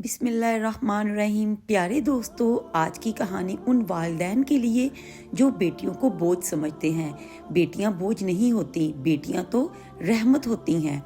बिस्मिल्लाहिर्रहमानिर्रहीम। प्यारे दोस्तों, आज की कहानी उन वालिदैन के लिए जो बेटियों को बोझ समझते हैं। बेटियां बोझ नहीं होती, बेटियां तो रहमत होती हैं।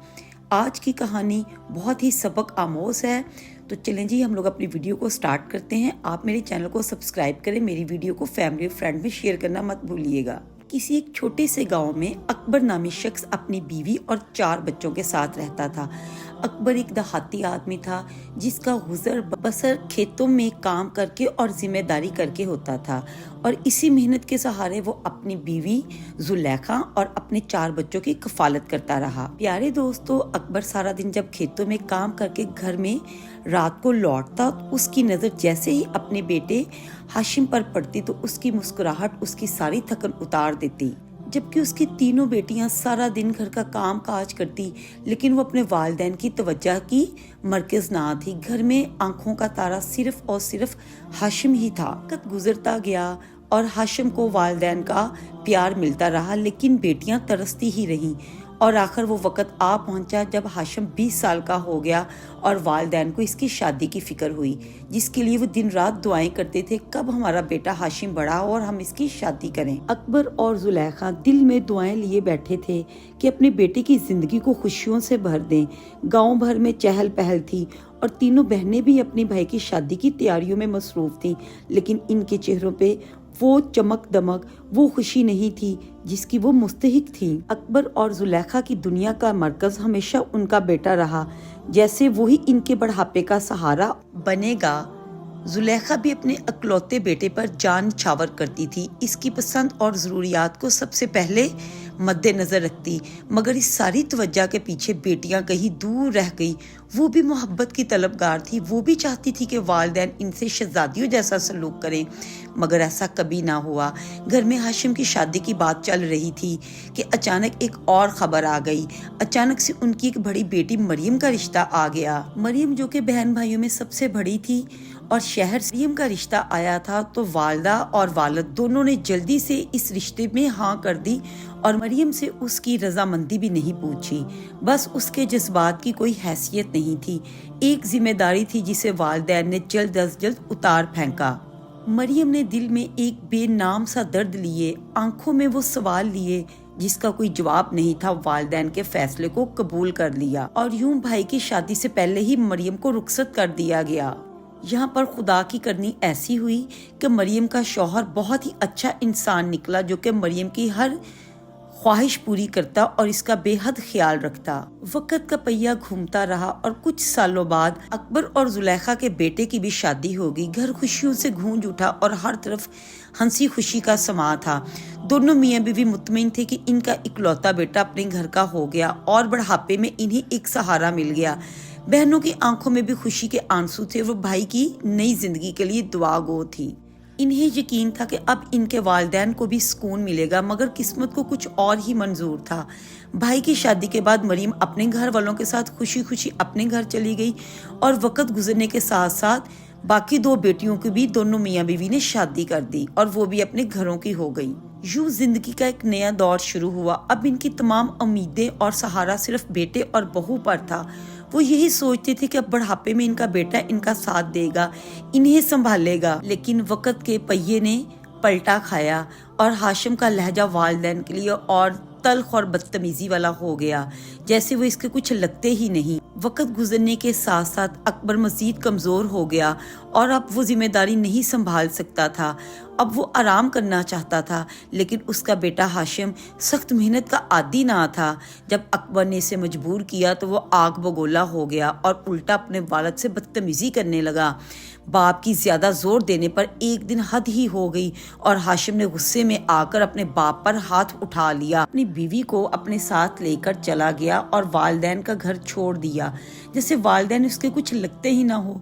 आज की कहानी बहुत ही सबक आमोज है। तो चलें जी, हम लोग अपनी वीडियो को स्टार्ट करते हैं। आप मेरे चैनल को सब्सक्राइब करें, मेरी वीडियो को फैमिली और फ्रेंड में शेयर करना मत भूलिएगा। किसी एक छोटे से गांव में अकबर नामी शख्स अपनी बीवी और 4 बच्चों के साथ रहता था। अकबर एक देहाती आदमी था जिसका गुजर बसर खेतों में काम करके और जिम्मेदारी करके होता था, और इसी मेहनत के सहारे वो अपनी बीवी जुलेखा और अपने 4 बच्चों की कफालत करता रहा। प्यारे दोस्तों, अकबर सारा दिन जब खेतों में काम करके घर में रात को लौटता, उसकी नज़र जैसे ही अपने बेटे हाशिम पर पड़ती तो उसकी मुस्कुराहट उसकी सारी थकन उतार देती। जबकि उसकी तीनों बेटियां सारा दिन घर का काम काज करती, लेकिन वो अपने वालिदैन की तवज्जो की मरकज ना थी। घर में आंखों का तारा सिर्फ और सिर्फ हाशिम ही था। वक्त गुजरता गया और हाशिम को वालिदैन का प्यार मिलता रहा, लेकिन बेटियां तरसती ही रहीं। और आखिर वो वक़्त आ पहुंचा जब हाशिम 20 साल का हो गया और वालिदैन को इसकी शादी की फिक्र हुई, जिसके लिए वो दिन रात दुआएं करते थे, कब हमारा बेटा हाशिम बड़ा हो और हम इसकी शादी करें। अकबर और जुलेखा दिल में दुआएं लिए बैठे थे कि अपने बेटे की जिंदगी को खुशियों से भर दें। गांव भर में चहल पहल थी और तीनों बहनें भी अपनी भाई की शादी की तैयारियों में मसरूफ थीं, लेकिन इनके चेहरों पे वो चमक दमक, वो खुशी नहीं थी जिसकी वो मुस्तहिक थी। अकबर और जुलेखा की दुनिया का मरकज हमेशा उनका बेटा रहा, जैसे वही इनके बढ़ापे का सहारा बनेगा। जुलेखा भी अपने अकलौते बेटे पर जान निछावर करती थी, इसकी पसंद और ज़रूरियात को सबसे पहले मद्देनज़र रखती, मगर इस सारी तवज्जो के पीछे बेटियां कहीं दूर रह गई। वो भी मोहब्बत की तलबगार थी, वो भी चाहती थी कि वालिदैन इनसे शहजादियों जैसा सलूक करें, मगर ऐसा कभी ना हुआ। घर में हाशिम की शादी की बात चल रही थी कि अचानक एक और खबर आ गई। अचानक से उनकी एक बड़ी बेटी मरियम का रिश्ता आ गया। मरियम जो कि बहन भाइयों में सबसे बड़ी थी और शहर से मरियम का रिश्ता आया था, तो वालदा और वालिद दोनों ने जल्दी से इस रिश्ते में हाँ कर दी और मरियम से उसकी रजामंदी भी नहीं पूछी। बस उसके जज्बात की कोई हैसियत नहीं थी, एक जिम्मेदारी थी जिसे वालिदैन ने जल्द अज जल्द उतार फेंका। मरियम ने दिल में एक बेनाम सा दर्द लिए, आंखों में वो सवाल लिए जिसका कोई जवाब नहीं था। वालिदैन के फैसले को कबूल कर लिया और यूं भाई की शादी से पहले ही मरियम को रुखसत कर दिया गया। यहाँ पर खुदा की करनी ऐसी हुई कि मरियम का शौहर बहुत ही अच्छा इंसान निकला, जो कि मरियम की हर ख्वाहिश पूरी करता और इसका बेहद ख्याल रखता। वक्त का पहिया घूमता रहा और कुछ सालों बाद अकबर और जुलेखा के बेटे की भी शादी हो गई। घर खुशियों से गूंज उठा और हर तरफ हंसी खुशी का समा था। दोनों मियाँ बीवी मुतमईन थे कि इनका इकलौता बेटा अपने घर का हो गया और बढ़ापे में इन्हें एक सहारा मिल गया। बहनों की आंखों में भी खुशी के आंसू थे, वो भाई की नई जिंदगी के लिए दुआ गो थी। इन्हें यकीन था कि अब इनके वालिदैन को भी सुकून मिलेगा, मगर किस्मत को कुछ और ही मंजूर था। भाई की शादी के बाद मरियम अपने घर वालों के साथ खुशी खुशी अपने घर चली गई और वक्त गुजरने के साथ साथ बाकी 2 बेटियों की भी दोनों मियाँ बीवी ने शादी कर दी और वो भी अपने घरों की हो गई। यूं जिंदगी का एक नया दौर शुरू हुआ। अब इनकी तमाम उम्मीदें और सहारा सिर्फ बेटे और बहू पर था। वो यही सोचते थे कि अब बढ़ापे में इनका बेटा इनका साथ देगा, इन्हें संभालेगा, लेकिन वक्त के पहिए ने पलटा खाया और हाशिम का लहजा वालिदैन के लिए और तल्ख और बदतमीजी वाला हो गया, जैसे वो इसके कुछ लगते ही नहीं। वक्त गुजरने के साथ साथ अकबर मजीद कमजोर हो गया और अब वो जिम्मेदारी नहीं संभाल सकता था। अब वो आराम करना चाहता था, लेकिन उसका बेटा हाशिम सख्त मेहनत का आदी ना था। जब अकबर ने इसे मजबूर किया तो वो आग बगोला हो गया और उल्टा अपने वालिद से बदतमीजी करने लगा। बाप की ज्यादा जोर देने पर एक दिन हद ही हो गई और हाशिम ने गुस्से में आकर अपने बाप पर हाथ उठा लिया। अपनी बीवी को अपने साथ लेकर चला गया और वालिदैन का घर छोड़ दिया, जैसे वालिदैन उसके कुछ लगते ही ना हो।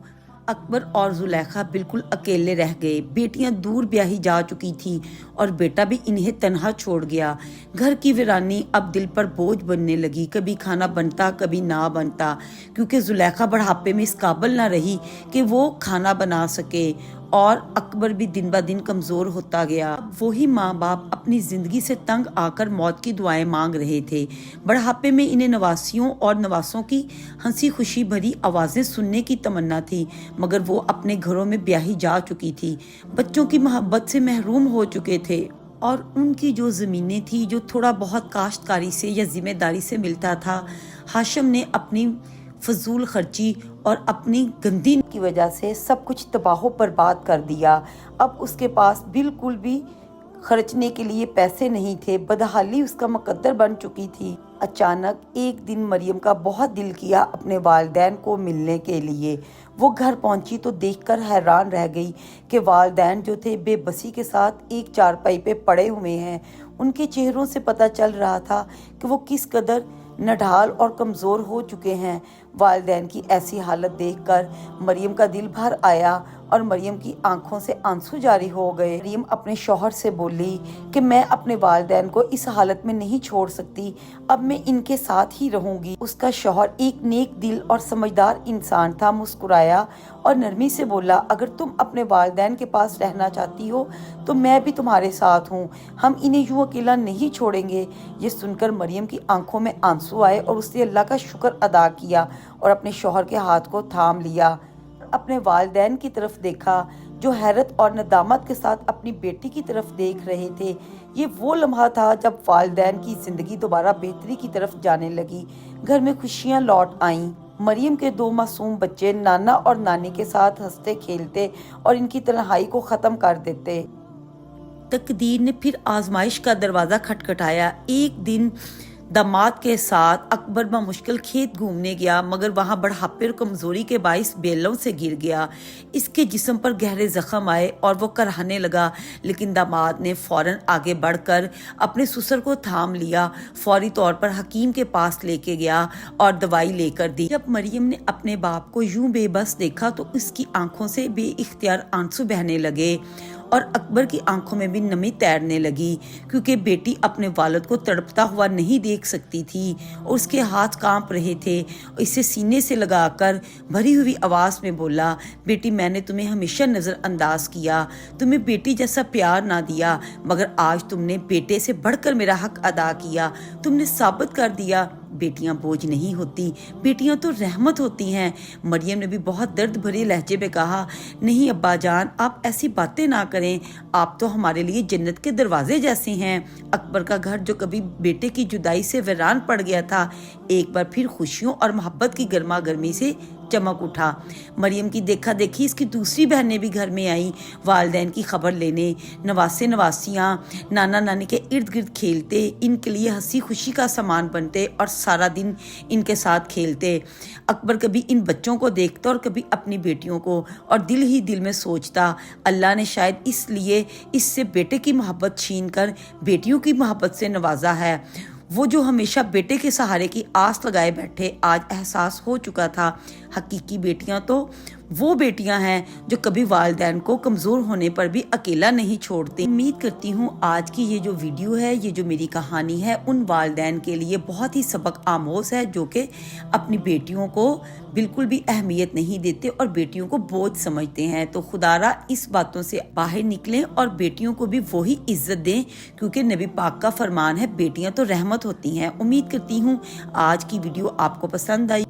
अकबर और जुलेखा बिल्कुल अकेले रह गए। बेटियां दूर ब्याही जा चुकी थी और बेटा भी इन्हें तन्हा छोड़ गया। घर की वीरानी अब दिल पर बोझ बनने लगी। कभी खाना बनता, कभी ना बनता, क्योंकि जुलेखा बढ़ापे में इस काबिल ना रही कि वो खाना बना सके اور اکبر بھی دن بہ دن کمزور ہوتا گیا۔ وہی ماں باپ اپنی زندگی سے تنگ آ کر موت کی دعائیں مانگ رہے تھے۔ بڑھاپے میں انہیں نواسیوں اور نواسوں کی ہنسی خوشی بھری آوازیں سننے کی تمنا تھی، مگر وہ اپنے گھروں میں بیاہی جا چکی تھی، بچوں کی محبت سے محروم ہو چکے تھے، اور ان کی جو زمینیں تھی جو تھوڑا بہت کاشتکاری سے یا ذمہ داری سے ملتا تھا، ہاشم نے اپنی فضول خرچی اور اپنی گندی کی وجہ سے سب کچھ تباہ و برباد کر دیا۔ اب اس کے پاس بالکل بھی خرچنے کے لیے پیسے نہیں تھے، بدحالی اس کا مقدر بن چکی تھی۔ اچانک ایک دن مریم کا بہت دل کیا اپنے والدین کو ملنے کے لیے۔ وہ گھر پہنچی تو دیکھ کر حیران رہ گئی کہ والدین جو تھے بے بسی کے ساتھ ایک چارپائی پہ پڑے ہوئے ہیں۔ ان کے چہروں سے پتہ چل رہا تھا کہ وہ کس قدر نڈھال اور کمزور ہو چکے ہیں۔ والدین کی ایسی حالت دیکھ کر مریم کا دل بھر آیا اور مریم کی آنکھوں سے آنسو جاری ہو گئے۔ مریم اپنے شوہر سے بولی کہ میں اپنے والدین کو اس حالت میں نہیں چھوڑ سکتی، اب میں ان کے ساتھ ہی رہوں گی۔ اس کا شوہر ایک نیک دل اور سمجھدار انسان تھا، مسکرایا اور نرمی سے بولا، اگر تم اپنے والدین کے پاس رہنا چاہتی ہو تو میں بھی تمہارے ساتھ ہوں، ہم انہیں یوں اکیلا نہیں چھوڑیں گے۔ یہ سن کر مریم کی آنکھوں میں آنسو آئے اور اس نے اللہ کا شکر ادا کیا اور اپنے شوہر کے ہاتھ کو تھام لیا، اپنے والدین کی طرف دیکھا جو حیرت اور ندامت کے ساتھ اپنی بیٹی کی طرف دیکھ رہے تھے۔ یہ وہ لمحہ تھا جب والدین کی زندگی دوبارہ بہتری کی طرف جانے لگی، گھر میں خوشیاں لوٹ آئیں۔ مریم کے دو معصوم بچے نانا اور نانی کے ساتھ ہنستے کھیلتے اور ان کی تنہائی کو ختم کر دیتے۔ تقدیر نے پھر آزمائش کا دروازہ کھٹکھٹایا۔ ایک دن داماد کے ساتھ اکبر بمشکل کھیت گھومنے گیا، مگر وہاں بڑھاپے اور کمزوری کے باعث بیلوں سے گر گیا۔ اس کے جسم پر گہرے زخم آئے اور وہ کرہنے لگا، لیکن داماد نے فوراً آگے بڑھ کر اپنے سسر کو تھام لیا، فوری طور پر حکیم کے پاس لے کے گیا اور دوائی لے کر دی۔ جب مریم نے اپنے باپ کو یوں بے بس دیکھا تو اس کی آنکھوں سے بے اختیار آنسو بہنے لگے اور اکبر کی آنکھوں میں بھی نمی تیرنے لگی، کیونکہ بیٹی اپنے والد کو تڑپتا ہوا نہیں دیکھ سکتی تھی اور اس کے ہاتھ کانپ رہے تھے۔ اسے سینے سے لگا کر بھری ہوئی آواز میں بولا، بیٹی میں نے تمہیں ہمیشہ نظر انداز کیا، تمہیں بیٹی جیسا پیار نہ دیا، مگر آج تم نے بیٹے سے بڑھ کر میرا حق ادا کیا، تم نے ثابت کر دیا بیٹیاں بوجھ نہیں ہوتی، بیٹیاں تو رحمت ہوتی ہیں۔ مریم نے بھی بہت درد بھرے لہجے میں کہا، نہیں ابا جان، آپ ایسی باتیں نہ کریں، آپ تو ہمارے لیے جنت کے دروازے جیسے ہیں۔ اکبر کا گھر جو کبھی بیٹے کی جدائی سے ویران پڑ گیا تھا، ایک بار پھر خوشیوں اور محبت کی گرما گرمی سے چمک اٹھا۔ مریم کی دیکھا دیکھی اس کی دوسری بہنیں بھی گھر میں آئیں، والدین کی خبر لینے۔ نواسے نواسیاں نانا نانی کے ارد گرد کھیلتے، ان کے لیے ہنسی خوشی کا سامان بنتے اور سارا دن ان کے ساتھ کھیلتے۔ اکبر کبھی ان بچوں کو دیکھتا اور کبھی اپنی بیٹیوں کو، اور دل ہی دل میں سوچتا، اللہ نے شاید اس لیے اس سے بیٹے کی محبت چھین کر بیٹیوں کی محبت سے نوازا ہے۔ وہ جو ہمیشہ بیٹے کے سہارے کی آس لگائے بیٹھے، آج احساس ہو چکا تھا، حقیقی بیٹیاں تو وہ بیٹیاں ہیں جو کبھی والدین کو کمزور ہونے پر بھی اکیلا نہیں چھوڑتی۔ امید کرتی ہوں آج کی یہ جو ویڈیو ہے، یہ جو میری کہانی ہے، ان والدین کے لیے بہت ہی سبق آموز ہے جو کہ اپنی بیٹیوں کو بالکل بھی اہمیت نہیں دیتے اور بیٹیوں کو بوجھ سمجھتے ہیں۔ تو خدا را اس باتوں سے باہر نکلیں اور بیٹیوں کو بھی وہی عزت دیں، کیونکہ نبی پاک کا فرمان ہے بیٹیاں تو رحمت ہوتی ہیں۔ امید کرتی ہوں آج کی ویڈیو آپ کو پسند آئی۔